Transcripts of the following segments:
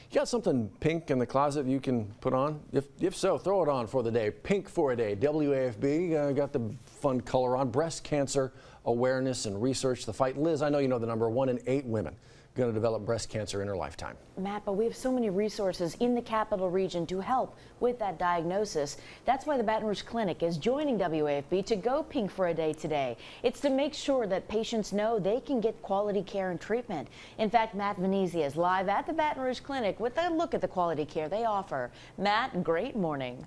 You got something pink in the closet you can put on? If so, throw it on for the day. Pink for a day. WAFB got the fun color on. Breast cancer awareness and research, the fight. Liz, I know you know the number. 1 in 8 women going to develop breast cancer in her lifetime. Matt, but we have so many resources in the capital region to help with that diagnosis. That's why the Baton Rouge Clinic is joining WAFB to go pink for a day today. It's to make sure that patients know they can get quality care and treatment. In fact, Matt Venezia is live at the Baton Rouge Clinic with a look at the quality care they offer. Matt, great morning.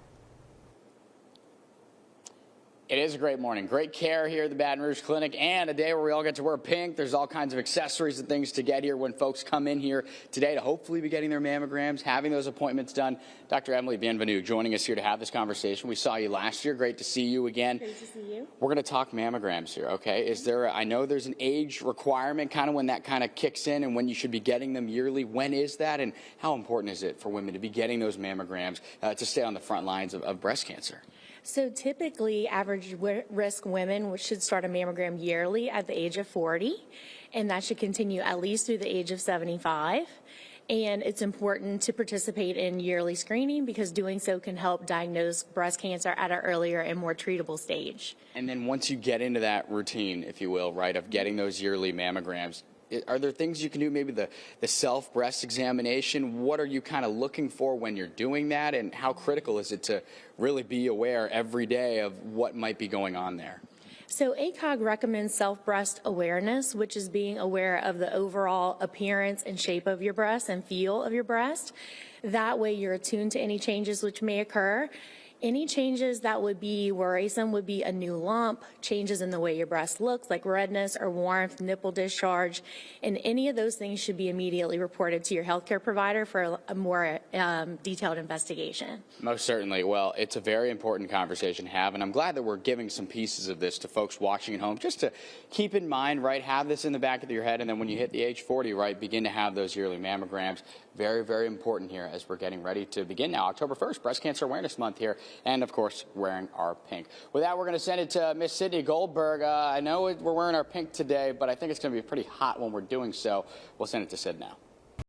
It is a great morning. Great care here at the Baton Rouge Clinic, and a day where we all get to wear pink. There's all kinds of accessories and things to get here when folks come in here today to hopefully be getting their mammograms, having those appointments done. Dr. Emily Bienvenue joining us here to have this conversation. We saw you last year. Great to see you again. Great to see you. We're going to talk mammograms here, okay? I know there's an age requirement, kind of when that kind of kicks in and when you should be getting them yearly. When is that, and how important is it for women to be getting those mammograms to stay on the front lines of breast cancer? So typically, average risk women should start a mammogram yearly at the age of 40, and that should continue at least through the age of 75. And it's important to participate in yearly screening because doing so can help diagnose breast cancer at an earlier and more treatable stage. And then once you get into that routine, if you will, right, of getting those yearly mammograms, are there things you can do, maybe the self-breast examination? What are you kind of looking for when you're doing that, and how critical is it to really be aware every day of what might be going on there? So ACOG recommends self-breast awareness, which is being aware of the overall appearance and shape of your breast and feel of your breast. That way you're attuned to any changes which may occur. Any changes that would be worrisome would be a new lump, changes in the way your breast looks, like redness or warmth, nipple discharge, and any of those things should be immediately reported to your healthcare provider for a more detailed investigation. Most certainly. Well, it's a very important conversation to have, and I'm glad that we're giving some pieces of this to folks watching at home, just to keep in mind, right, have this in the back of your head, and then when you hit the age 40, right, begin to have those yearly mammograms. Very, very important here as we're getting ready to begin now, October 1st, Breast Cancer Awareness Month here. And, of course, wearing our pink. With that, we're going to send it to Miss Sydney Goldberg. I know we're wearing our pink today, but I think it's going to be pretty hot when we're doing so. We'll send it to Sid now.